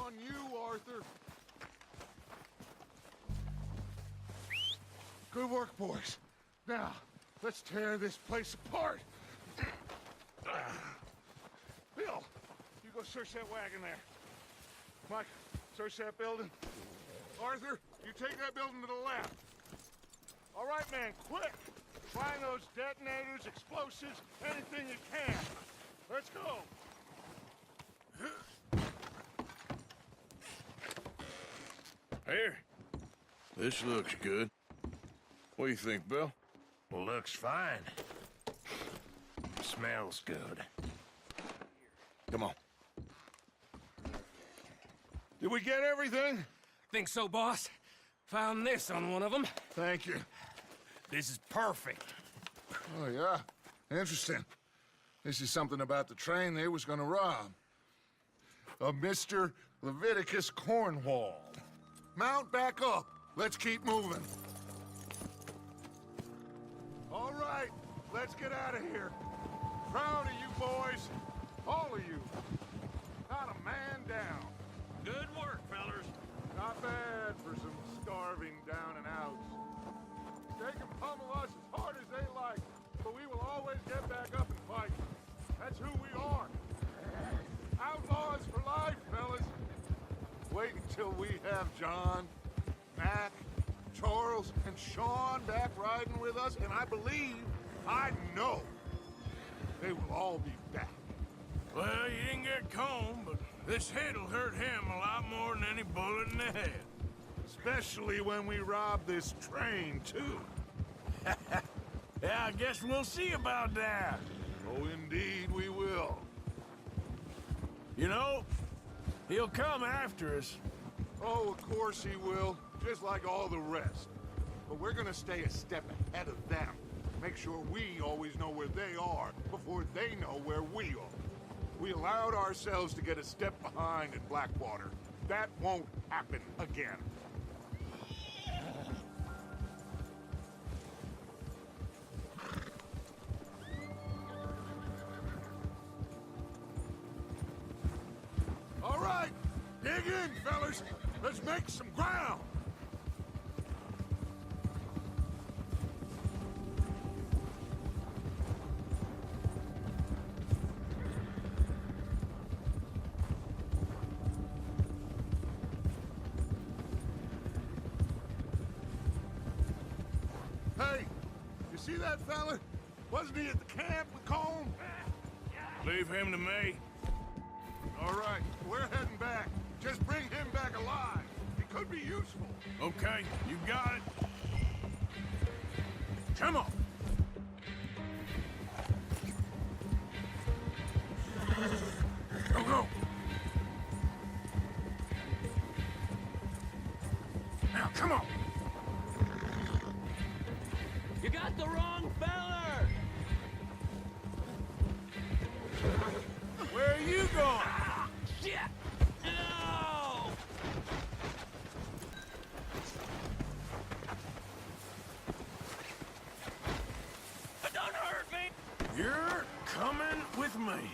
on you, Arthur. Good work, boys. Now, let's tear this place apart. Bill, you go search that wagon there. Mike, search that building. Arthur, you take that building to the left. All right, man, quick. Find those detonators, explosives, anything you can. Let's go. Here. This looks good. What do you think, Bill? Looks fine. Smells good. Come on. Did we get everything? Think so, boss. Found this on one of them. Thank you. This is perfect. Oh, yeah? Interesting. This is something about the train they was gonna rob. A Mr. Leviticus Cornwall. Mount back up. Let's keep moving. All right, let's get out of here. Proud of you boys. All of you. Not a man down. Good work, fellers. Not bad for some starving down and outs. They can pummel us as hard as they like, but we will always get back up and fight. That's who we are. Outlaws for life, fellas. Wait until we have John, Mac, Charles, and Sean back riding with us, and I know, they will all be back. Well, you didn't get Combe, but this hit'll hurt him a lot more than any bullet in the head. Especially when we rob this train, too. Yeah, I guess we'll see about that. Oh, indeed we will. You know, he'll come after us. Oh, of course he will, just like all the rest. But we're gonna stay a step ahead of them. Make sure we always know where they are before they know where we are. We allowed ourselves to get a step behind in Blackwater. That won't happen again. All right, dig in, fellas. Let's make some ground. Hey, you see that fella? Wasn't he at the camp with Combe? Leave him to me. All right, we're heading back. Just bring him back alive. He could be useful. Okay, you got it. Come on. Go, go. Now, come on. You got the wrong feller! Where are you going? Shit! No! Don't hurt me! You're coming with me.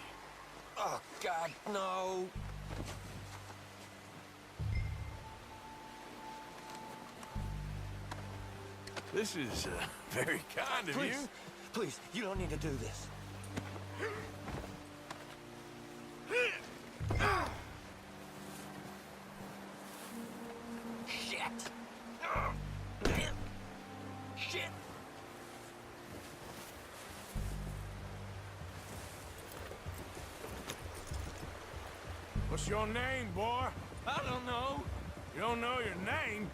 Oh, God, no. This is very kind of you. Please, you don't need to do this. Shit! Shit! What's your name, boy? I don't know. You don't know your name?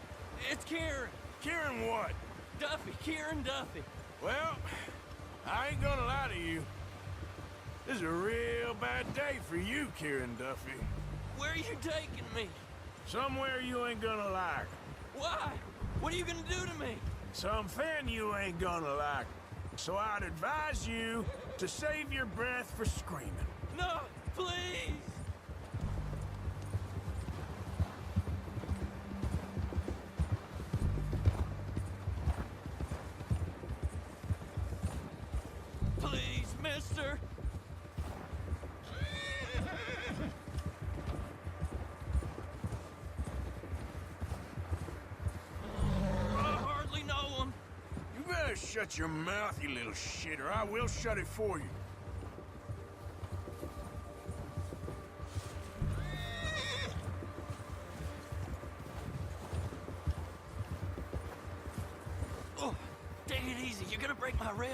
It's Kieran. Kieran what? Duffy. Kieran Duffy. Well, I ain't gonna lie to you. This is a real bad day for you, Kieran Duffy. Where are you taking me? Somewhere you ain't gonna like. Why? What are you gonna do to me? Something you ain't gonna like. So I'd advise you to save your breath for screaming. No, please! Please, mister! shut your mouth, you little shit, or I will shut it for you. Oh, take it easy. You're gonna break my ribs.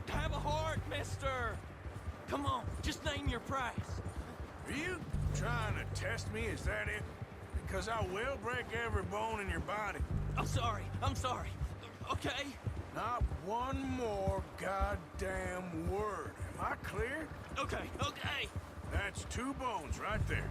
Have a heart, mister. Come on, just name your price. Are you trying to test me? Is that it? Because I will break every bone in your body. I'm sorry. Okay? Not one more goddamn word. Am I clear? Okay. That's 2 bones right there.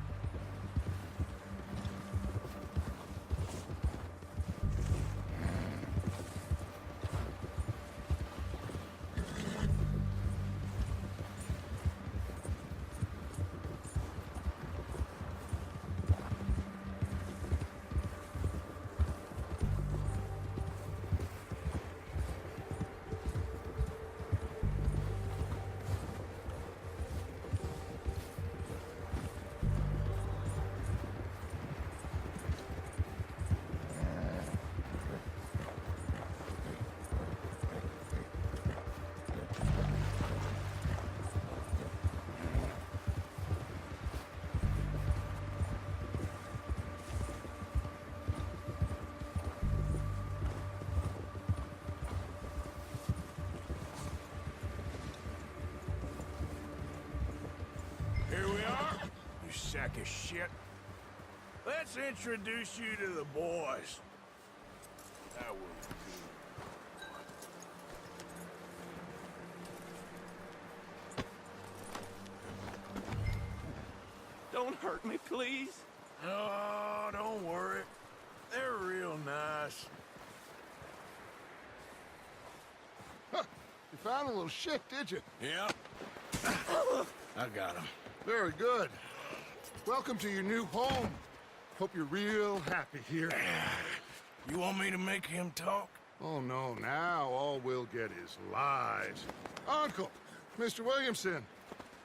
Here we are, you sack of shit. Let's introduce you to the boys. That will do. Don't hurt me, please. Oh, don't worry. They're real nice. Huh. You found a little shit, did you? Yep. I got him. Very good. Welcome to your new home. Hope you're real happy here. You want me to make him talk? Oh, no, now all we'll get is lies. Uncle, Mr. Williamson,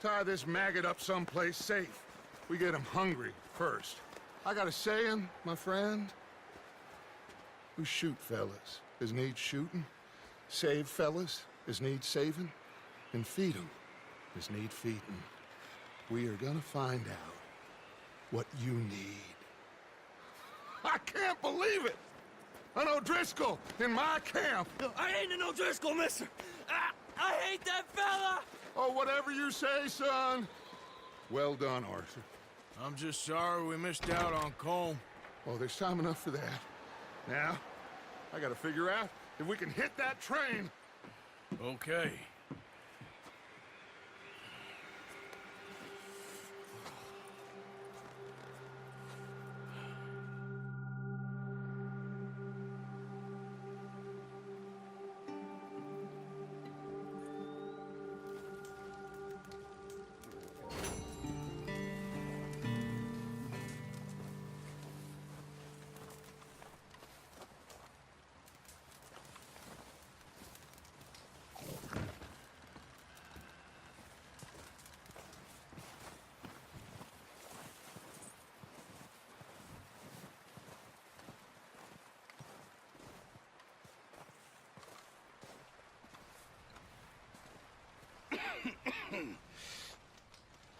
tie this maggot up someplace safe. We get him hungry first. I got a saying, my friend. We shoot fellas as need shooting, save fellas as need saving, and feed 'em as need feeding. We are gonna find out what you need. I can't believe it! An O'Driscoll in my camp! I ain't an O'Driscoll, mister. I hate that fella. Oh, whatever you say, son. Well done, Arthur. I'm just sorry we missed out on Colm. Oh, there's time enough for that. Now, I gotta figure out if we can hit that train. Okay.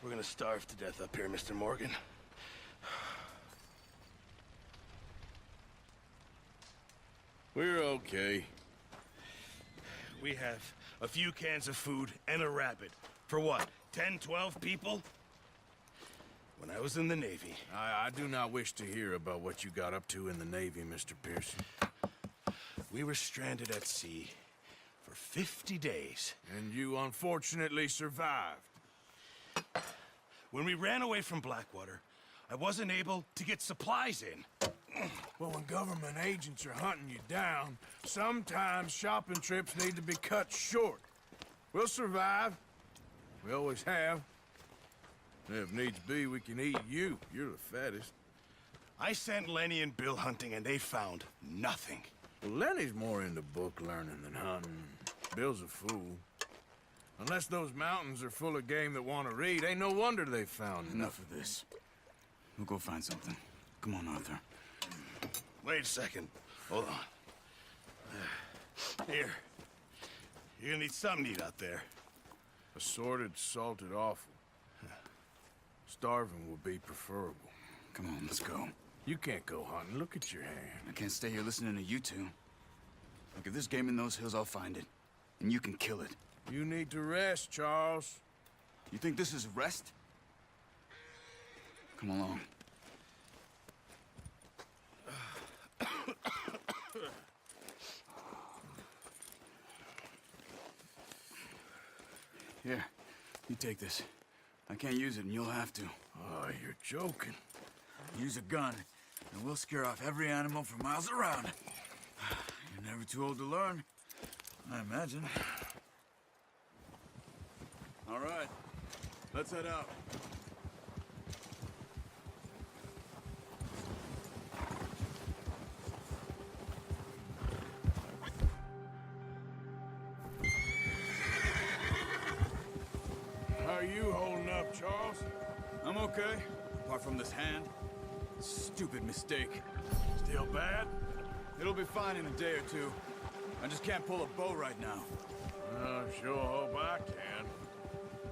We're gonna starve to death up here, Mr. Morgan. We're okay. We have a few cans of food and a rabbit. For what, 10, 12 people? When I was in the Navy... I do not wish to hear about what you got up to in the Navy, Mr. Pearson. We were stranded at sea for 50 days. And you unfortunately survived. When we ran away from Blackwater, I wasn't able to get supplies in. Well, when government agents are hunting you down, sometimes shopping trips need to be cut short. We'll survive. We always have. And if needs be, we can eat you. You're the fattest. I sent Lenny and Bill hunting, and they found nothing. Well, Lenny's more into book learning than hunting. Bill's a fool. Unless those mountains are full of game that want to read, ain't no wonder they found Enough of this. We'll go find something. Come on, Arthur. Wait a second. Hold on. Here. You're gonna need something to eat out there. Assorted, salted offal. Starving would be preferable. Come on, let's go. You can't go hunting. Look at your hand. I can't stay here listening to you two. Look, if there's game in those hills, I'll find it. And you can kill it. You need to rest, Charles. You think this is rest? Come along. Here, you take this. I can't use it, and you'll have to. Oh, you're joking. Use a gun, and we'll scare off every animal for miles around. You're never too old to learn, I imagine. All right, let's head out. How are you holding up, Charles? I'm okay, apart from this hand. Stupid mistake. Still bad? It'll be fine in a day or two. I just can't pull a bow right now. I sure hope I can.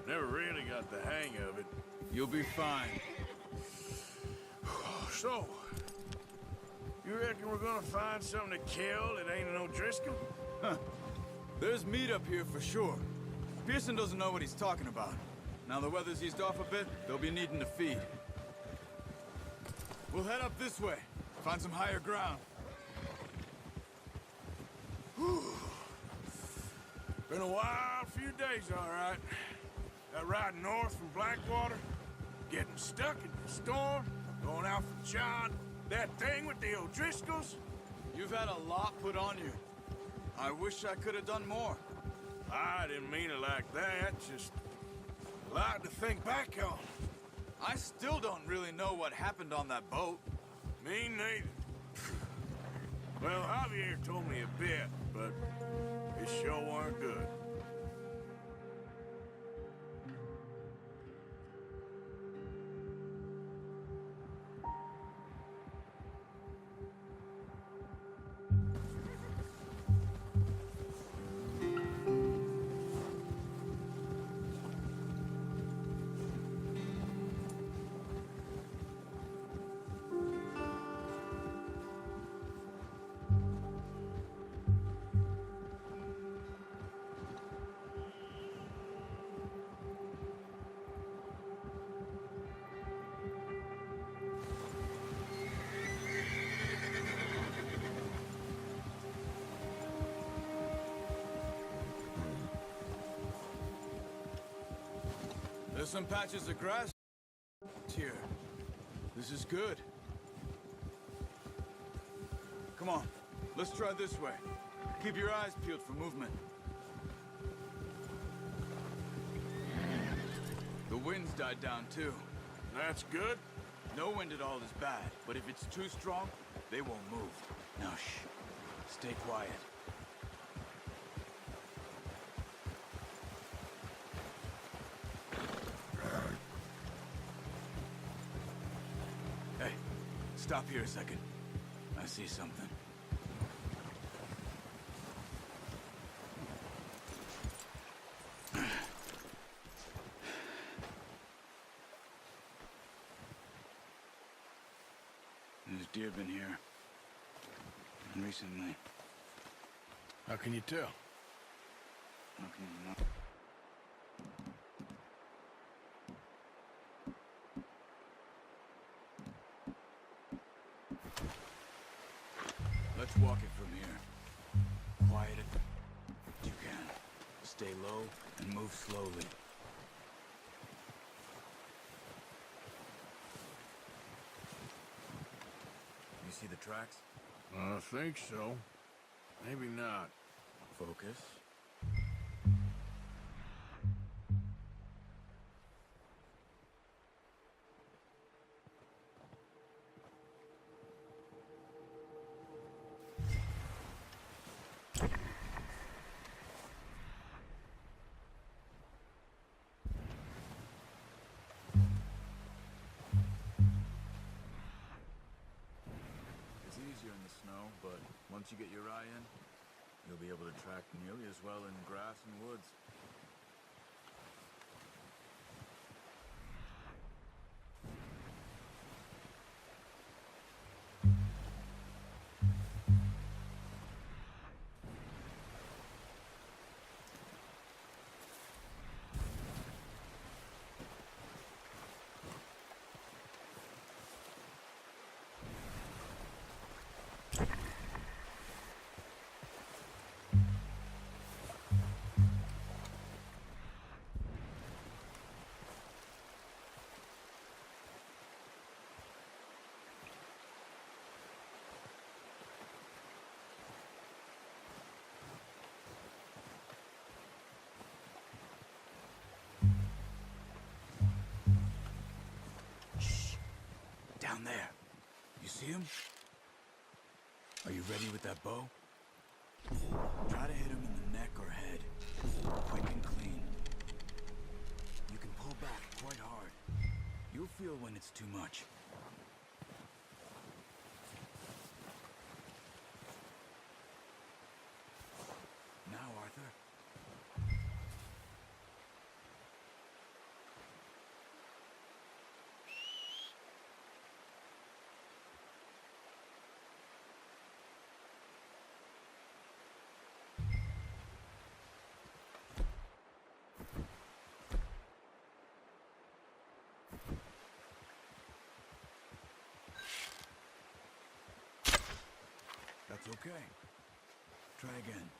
Never really got the hang of it. You'll be fine. So, you reckon we're gonna find something to kill that ain't an O'Driscoll? Huh. There's meat up here for sure. Pearson doesn't know what he's talking about. Now the weather's eased off a bit, they'll be needing to feed. We'll head up this way. Find some higher ground. Been a wild few days, all right. That ride north from Blackwater, getting stuck in the storm, going out for John, that thing with the O'Driscolls. You've had a lot put on you. I wish I could have done more. I didn't mean it like that, just a lot to think back on. I still don't really know what happened on that boat. Me neither. Well, Javier told me a bit, but it sure weren't good. There's some patches of grass here. This is good. Come on, let's try this way. Keep your eyes peeled for movement. The wind's died down too. That's good. No wind at all is bad, but if it's too strong, they won't move. Now shh, stay quiet. Hey, stop here a second. I see something. There's deer been here. And recently. How can you tell? How can you not? Let's walk it from here. Quiet it as you can. Stay low and move slowly. You see the tracks? I think so. Maybe not. Focus. It's easier in the snow, but once you get your eye in, You'll be able to track nearly as well in grass and woods. Down there. You see him? Are you ready with that bow? Try to hit him in the neck or head. Quick and clean. You can pull back quite hard. You'll feel when it's too much. Now, Arthur. That's okay. Try again.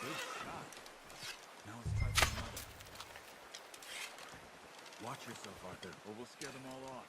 Good shot. Now let's try for another. Watch yourself, Arthur, or we'll scare them all off.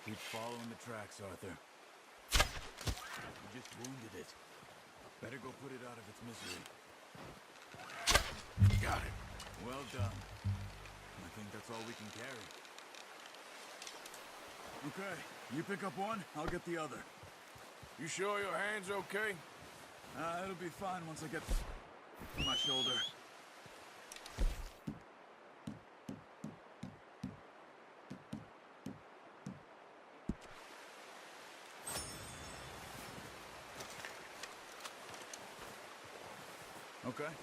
Keep following the tracks, Arthur. You just wounded it. Better go put it out of its misery. Got it. Well done. I think that's all we can carry. Okay, you pick up one, I'll get the other. You sure your hand's okay? It'll be fine once I get my shoulder. Okay.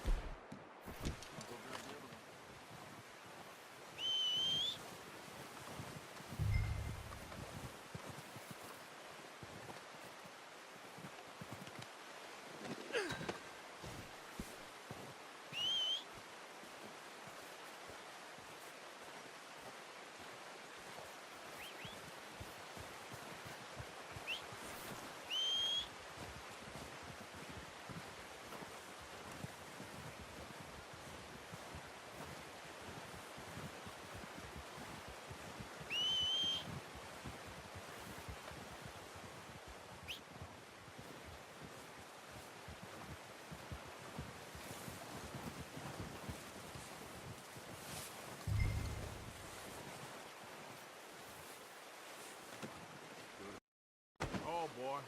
Oh, boy.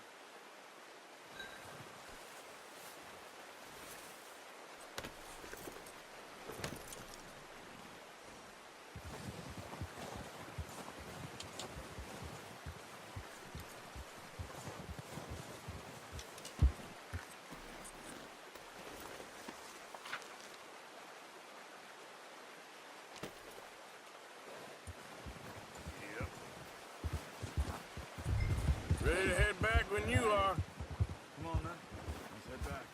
Ready to head back when you are. Come on, then. Let's head back.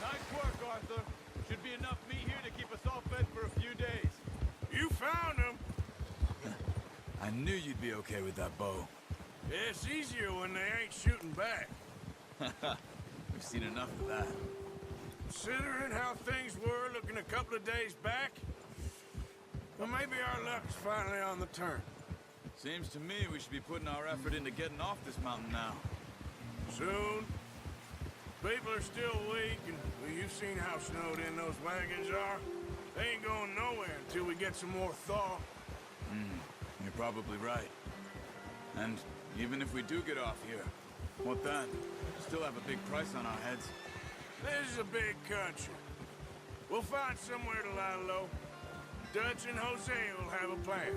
Nice work, Arthur. Should be enough meat here to keep us all fed for a few days. You found him. I knew you'd be okay with that bow. It's easier when they ain't shooting back. We've seen enough of that. Considering how things were looking a couple of days back, well, maybe our luck's finally on the turn. Seems to me we should be putting our effort into getting off this mountain now. Soon. People are still weak, and well, you've seen how snowed in those wagons are. They ain't going nowhere until we get some more thaw. You're probably right. And even if we do get off here, what then? Still have a big price on our heads. This is a big country. We'll find somewhere to lie low. Dutch and Jose will have a plan.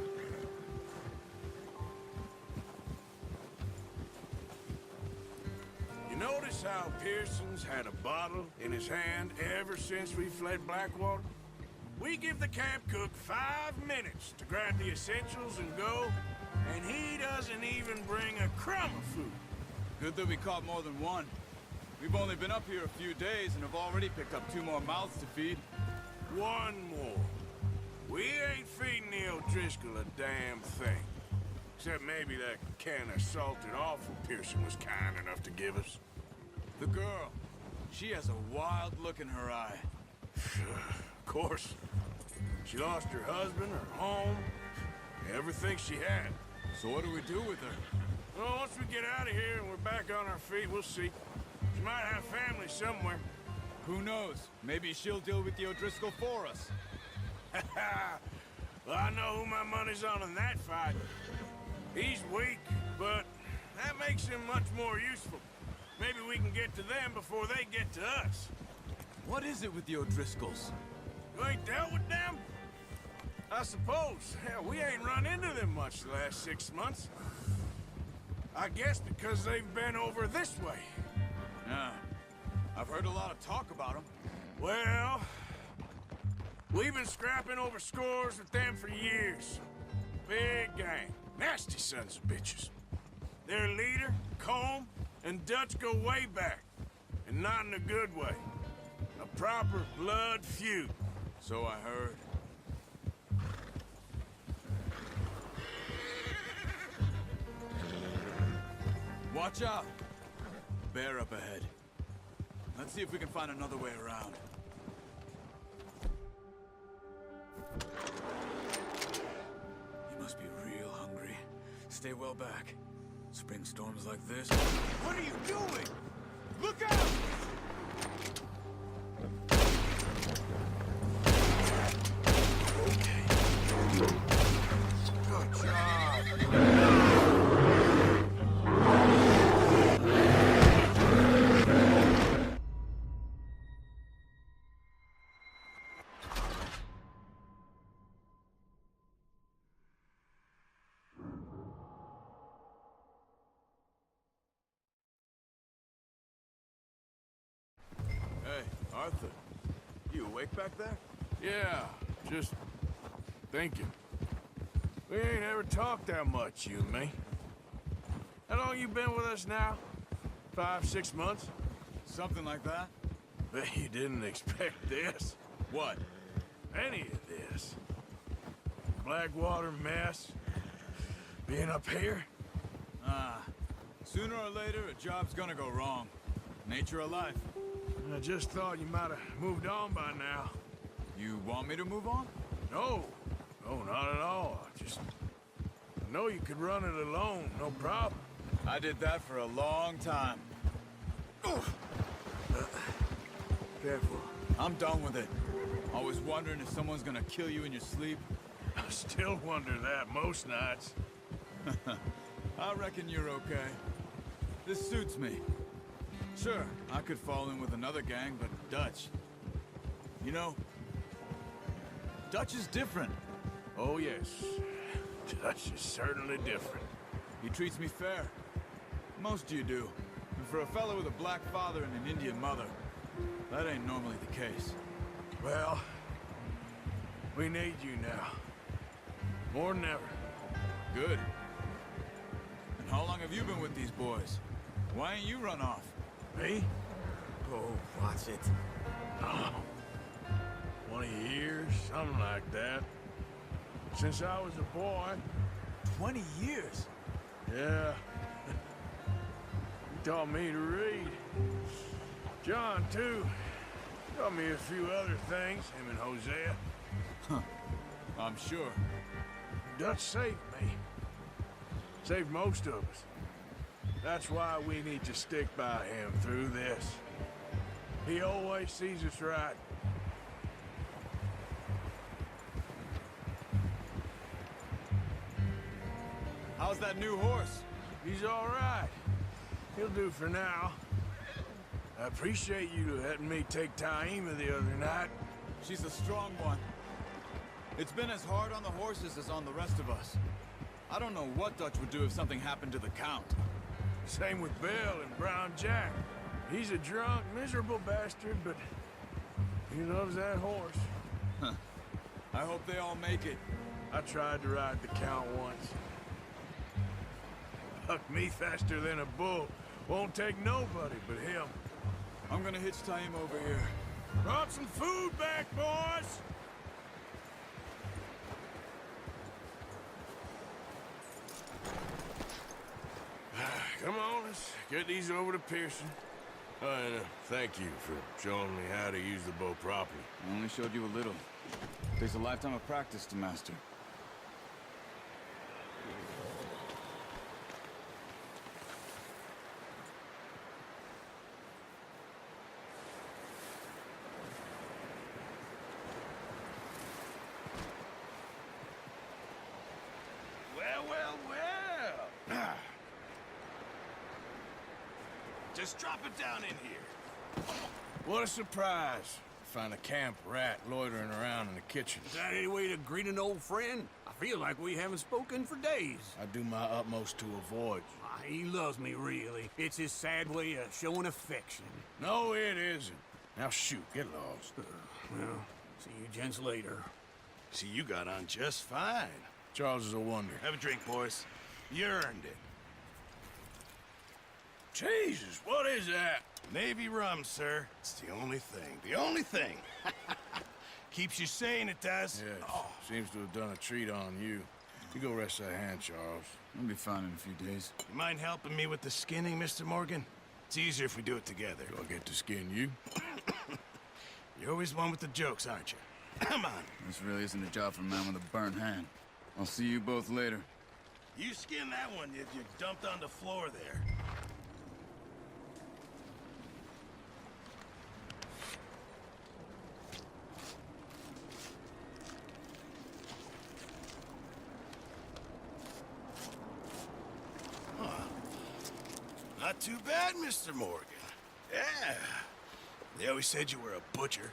You notice how Pearson's had a bottle in his hand ever since we fled Blackwater? We give the camp cook 5 minutes to grab the essentials and go, and he doesn't even bring a crumb of food. Good that we caught more than one. We've only been up here a few days and have already picked up 2 more mouths to feed. One more. We ain't feeding the O'Driscoll a damn thing. Except maybe that can of salted offal Pearson was kind enough to give us. The girl. She has a wild look in her eye. Of course. She lost her husband, her home, everything she had. So what do we do with her? Well, once we get out of here and we're back on our feet, we'll see. She might have family somewhere. Who knows? Maybe she'll deal with the O'Driscoll for us. Well, I know who my money's on in that fight. He's weak, but that makes him much more useful. Maybe we can get to them before they get to us. What is it with the O'Driscolls? You ain't dealt with them? I suppose. Hell, we ain't run into them much the last 6 months. I guess because they've been over this way. Yeah. I've heard a lot of talk about them. Well, we've been scrapping over scores with them for years. Big gang. Nasty sons of bitches. Their leader, Combe, and Dutch go way back. And not in a good way. A proper blood feud. So I heard. Watch out! Bear up ahead. Let's see if we can find another way around. You must be real hungry. Stay well back. Spring storms like this. What are you doing? Look out! Good job. Arthur, you awake back there? Yeah, just thinking. We ain't ever talked that much, you and me. How long you been with us now? 5, 6 months? Something like that? Bet you didn't expect this. What? Any of this. Blackwater mess. Being up here. Sooner or later, a job's gonna go wrong. Nature of life. I just thought you might have moved on by now. You want me to move on? No. No, not at all. I know you could run it alone, no problem. I did that for a long time. Careful. I'm done with it. Always wondering if someone's gonna kill you in your sleep. I still wonder that most nights. I reckon you're okay. This suits me. Sure, I could fall in with another gang, but Dutch... You know, Dutch is different. Oh, yes. Dutch is certainly different. He treats me fair. Most of you do. And for a fellow with a black father and an Indian mother, that ain't normally the case. Well, we need you now. More than ever. Good. And how long have you been with these boys? Why ain't you run off? Me? Oh, watch it. Oh, 20 years, something like that. Since I was a boy. 20 years? Yeah. He taught me to read. John, too. Taught me a few other things, him and Hosea. I'm sure. Dutch saved me. Saved most of us. That's why we need to stick by him through this. He always sees us right. How's that new horse? He's all right. He'll do for now. I appreciate you letting me take Taima the other night. She's a strong one. It's been as hard on the horses as on the rest of us. I don't know what Dutch would do if something happened to the Count. Same with Bill and Brown Jack. He's a drunk, miserable bastard, but he loves that horse. I hope they all make it. I tried to ride the Count once. Bucked me faster than a bull. Won't take nobody but him. I'm gonna hitch Taima over here. Brought some food back, boys! Come on, let's get these over to Pearson. And thank you for showing me how to use the bow properly. I only showed you a little. Takes a lifetime of practice to master. Well. Just drop it down in here. What a surprise. Find a camp rat loitering around in the kitchen. Is that any way to greet an old friend? I feel like we haven't spoken for days. I do my utmost to avoid you. He loves me, really. It's his sad way of showing affection. No, it isn't. Now shoot, get lost. Well, see you gents later. See, you got on just fine. Charles is a wonder. Have a drink, boys. You earned it. Jesus, what is that? Navy rum, sir. It's the only thing. The only thing. Keeps you sane, it does. Yes, seems to have done a treat on you. You go rest that hand, Charles. I'll be fine in a few days. You mind helping me with the skinning, Mr. Morgan? It's easier if we do it together. Do I get to skin you? You're always one with the jokes, aren't you? Come on. This really isn't a job for a man with a burnt hand. I'll see you both later. You skin that one you dumped on the floor there. Not too bad, Mr. Morgan. Yeah. They always said you were a butcher.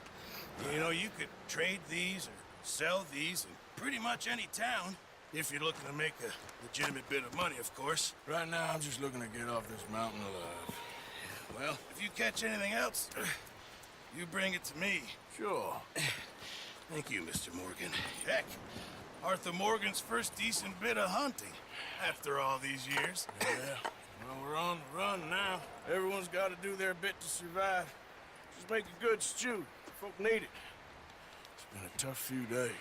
You know, you could trade these or sell these in pretty much any town, if you're looking to make a legitimate bit of money, of course. Right now, I'm just looking to get off this mountain alive. Well, if you catch anything else, You bring it to me. Sure. Thank you, Mr. Morgan. Heck, Arthur Morgan's first decent bit of hunting after all these years. Yeah, well, we're on the run now. Everyone's got to do their bit to survive. Just make a good stew. Folk need it. It's been a tough few days.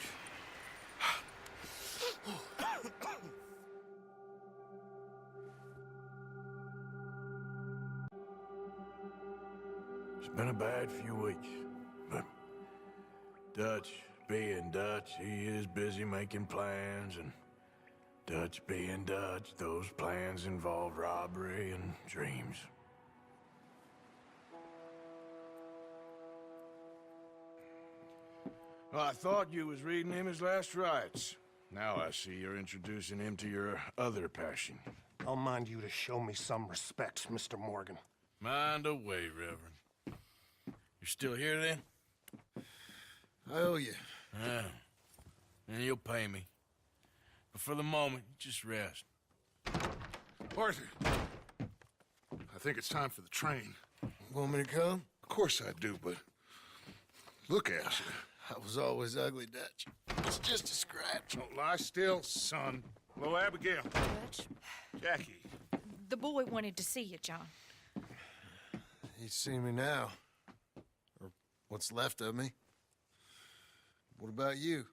It's been a bad few weeks, but Dutch being Dutch, he is busy making plans, and Dutch being Dutch, those plans involve robbery and dreams. Well, I thought you was reading him his last rites. Now I see you're introducing him to your other passion. I'll mind you to show me some respect, Mr. Morgan. Mind away, Reverend. You're still here, then? I owe you. Yeah. And you'll pay me. But for the moment, just rest. Arthur, I think it's time for the train. Want me to come? Of course I do, but look at you. I was always ugly, Dutch. It's just a scratch. Don't lie still, son. Hello, Abigail. Dutch, Jackie. the boy wanted to see you, John. He's seen me now. Or what's left of me. What about you?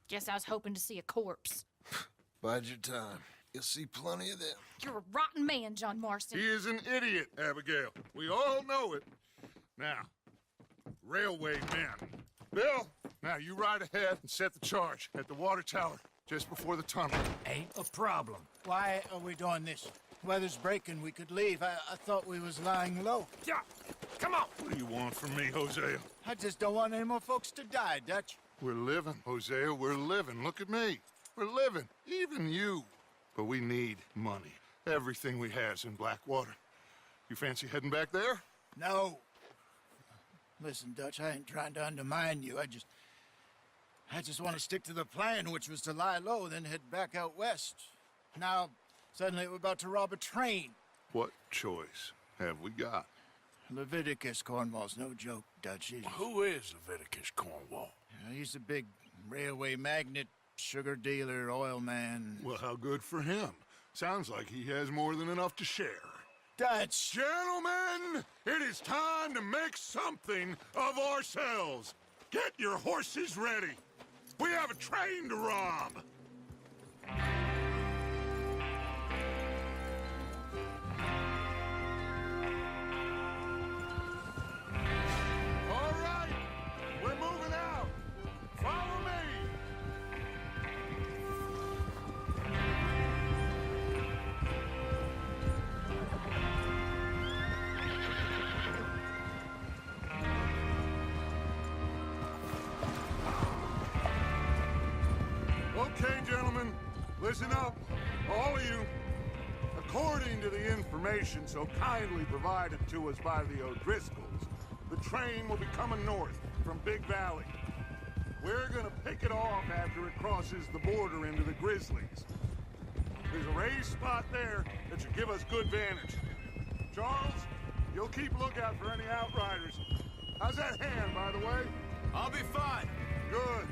Guess I was hoping to see a corpse. Bide your time. You'll see plenty of them. You're a rotten man, John Marston. He is an idiot, Abigail. We all know it. Now, railway men. Bill, now you ride ahead and set the charge at the water tower just before the tunnel. Ain't a problem. Why are we doing this? Weather's breaking. We could leave. I thought we was lying low. Yeah, come on. What do you want from me, Hosea? I just don't want any more folks to die, Dutch. We're living, Hosea. We're living. Look at me. We're living. Even you. But we need money. Everything we has in Blackwater. You fancy heading back there? No. Listen, Dutch, I ain't trying to undermine you. I just want to stick to the plan, which was to lie low, then head back out west. Now, suddenly we're about to rob a train. What choice have we got? Leviticus Cornwall's no joke, Dutch. Who is Leviticus Cornwall? He's a big railway magnate, sugar dealer, oil man. Well, how good for him. Sounds like he has more than enough to share. Dutch! Gentlemen, it is time to make something of ourselves. Get your horses ready. We have a train to rob. All right, we're moving out. Follow me. Okay, gentlemen, listen up, all of you. According to the information so kindly provided to us by the O'Driscolls, the train will be coming north from Big Valley. We're gonna pick it off after it crosses the border into the Grizzlies. There's a raised spot there that should give us good vantage. Charles, you'll keep lookout for any outriders. How's that hand, by the way? I'll be fine. Good.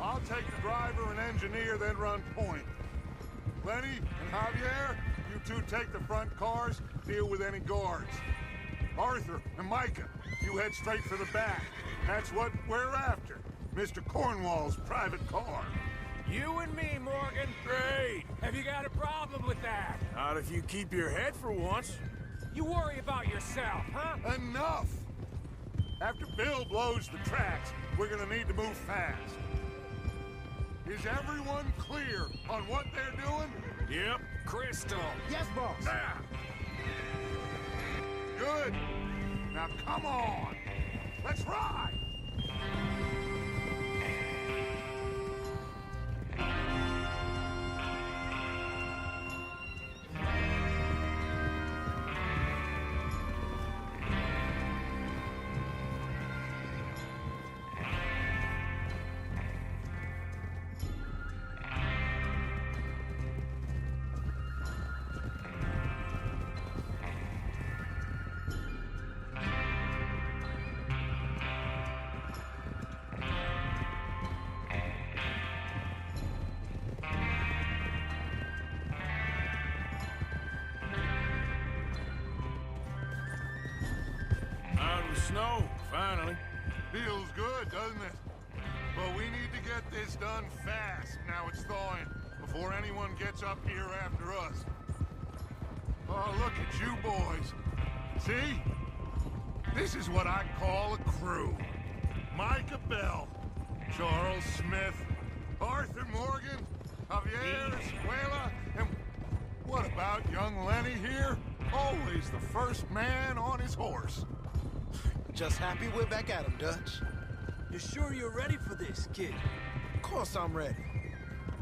I'll take the driver and engineer, then run point. Lenny and Javier, you two take the front cars, deal with any guards. Arthur and Micah, you head straight for the back. That's what we're after. Mr. Cornwall's private car. You and me, Morgan. Great! Have you got a problem with that? Not if you keep your head for once. You worry about yourself, huh? Enough! After Bill blows the tracks, we're gonna need to move fast. Is everyone clear on what they're doing? Yep. Crystal. Yes, boss. Ah. Good. Now come on. Let's ride. snow, finally. Feels good, doesn't it? But we need to get this done fast, now it's thawing, before anyone gets up here after us. Oh, look at you boys. See? This is what I call a crew. Micah Bell, Charles Smith, Arthur Morgan, Javier Escuela, and what about young Lenny here? Always the first man on his horse. Just happy we're back at him, Dutch. You sure you're ready for this, kid? Of course I'm ready.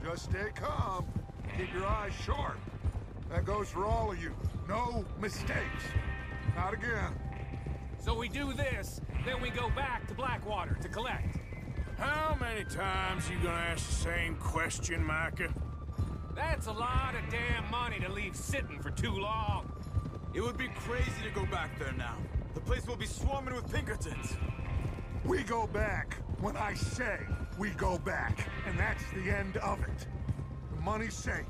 Just stay calm. Keep your eyes sharp. That goes for all of you. No mistakes. Not again. So we do this, then we go back to Blackwater to collect. How many times you gonna ask the same question, Micah? That's a lot of damn money to leave sitting for too long. It would be crazy to go back there now. The place will be swarming with Pinkertons. We go back when I say we go back, and that's the end of it. The money's safe.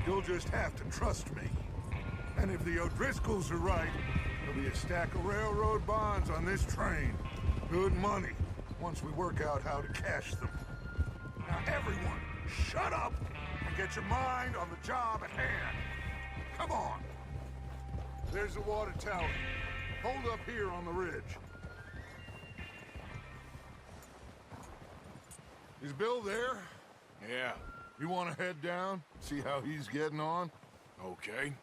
You'll just have to trust me. And if the O'Driscolls are right, there'll be a stack of railroad bonds on this train. Good money, once we work out how to cash them. Now everyone, shut up and get your mind on the job at hand. Come on. There's the water tower. Hold up here on the ridge. Is Bill there? Yeah, You want to head down? See how he's getting on? okay.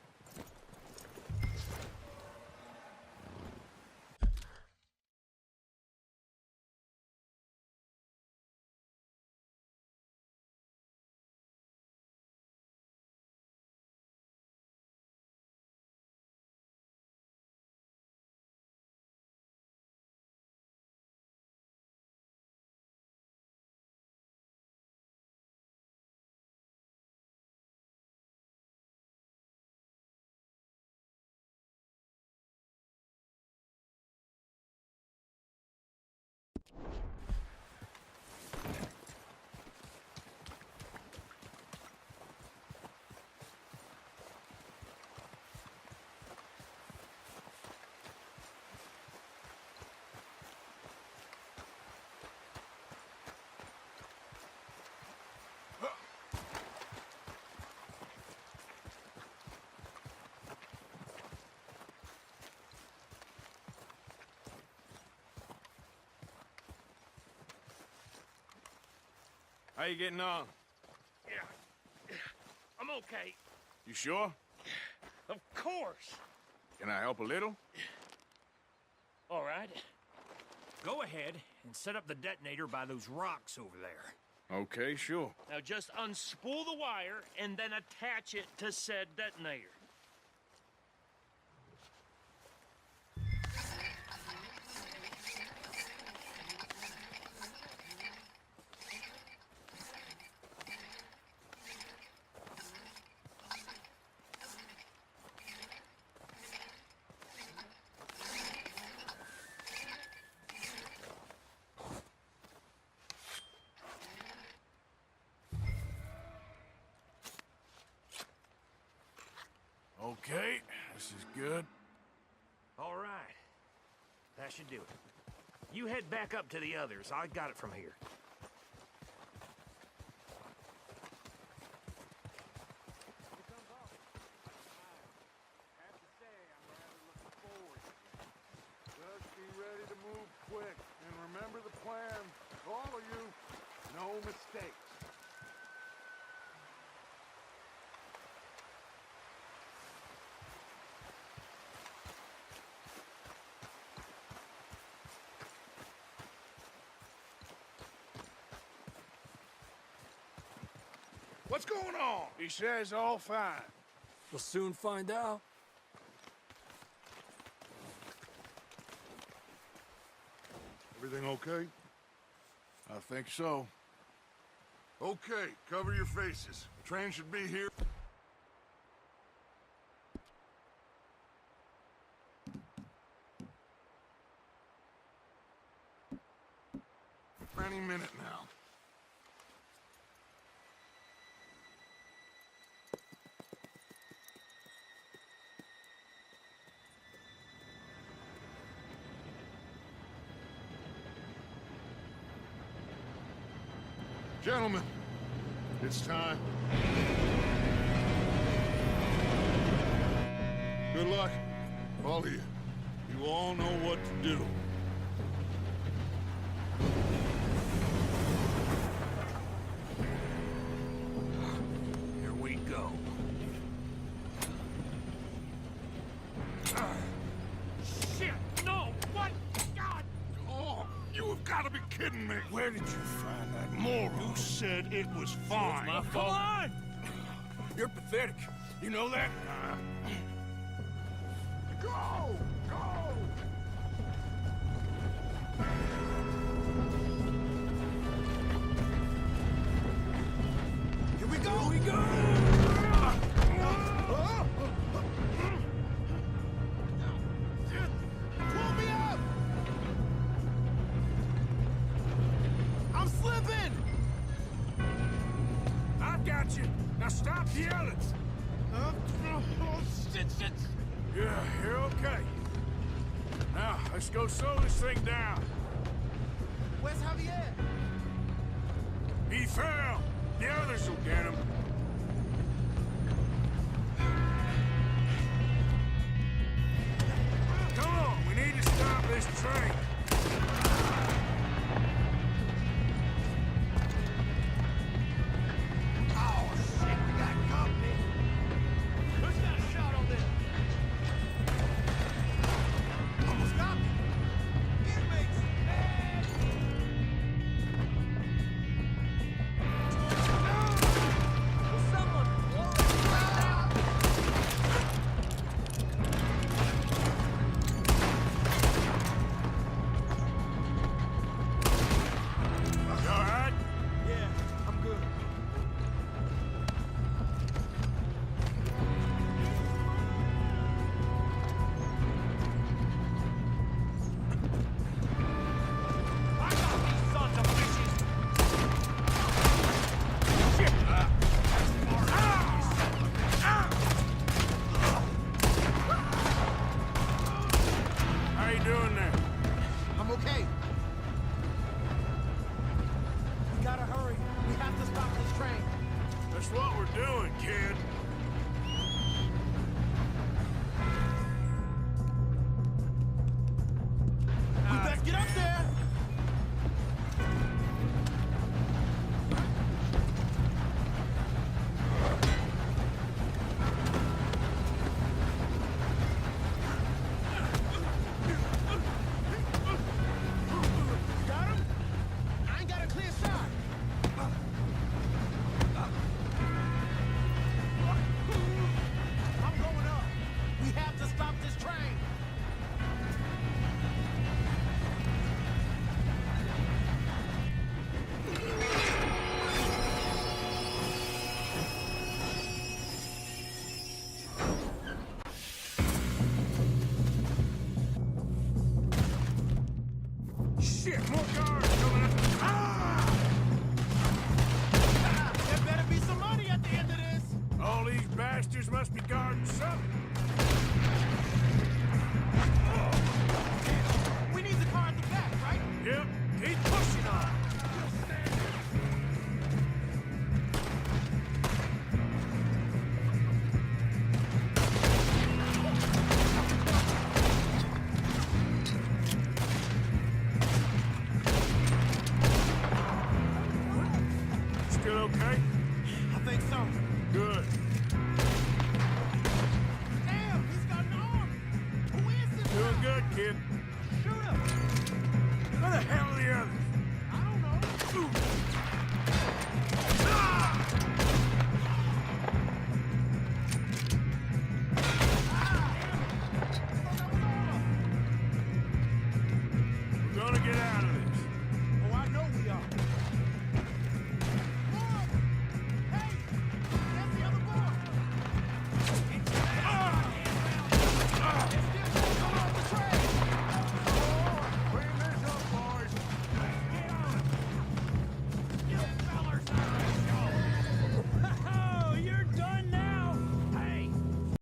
How you getting on? Yeah, I'm okay. You sure? Of course. Can I help a little? All right. Go ahead and set up the detonator by those rocks over there. Okay, sure. Now just unspool the wire and then attach it to said detonator. Okay, this is good. All right. That should do it. You head back up to the others. I got it from here. Just be ready to move quick. And remember the plan. All of you, no mistakes. What's going on? He says all fine. We'll soon find out. Everything okay? I think so. Okay, cover your faces. The train should be here. Any minute now. Gentlemen, it's time. Good luck, all of you. You all know what to do. Here we go. Shit! No! What? God! Oh, you have got to be kidding me. Where did you find that moron? You said it was fine. My fault. Come on! You're pathetic. You know that? Go! Go! Here we go! Here we go! Pull me up! I'm slipping! I've got you. Now stop yelling. Shit. Yeah, you're okay. Now, let's go slow this thing down. Where's Javier? He fell. The others will get him. Come on, we need to stop this train. Oh, shit, we got company. Who's got a shot on this? Almost got me. Inmates, man! Will someone You all right? Yeah, I'm good. I got these sons of bitches! Shit! How you doing there? I'm okay. We gotta hurry. We have to stop this train. That's what we're doing, kid. We best get up there! Got him? I ain't got a clear shot. I'm going up. We have to stop this train. Shit, more cars coming up. There better be some money at the end of this. All these bastards must be guarding something. We need the car at the back, right? Yep, keep pushing on. Still okay? I think so. Good. Damn, he's got an arm. Who is this? Doing good, kid. Shoot him. Where the hell are the others?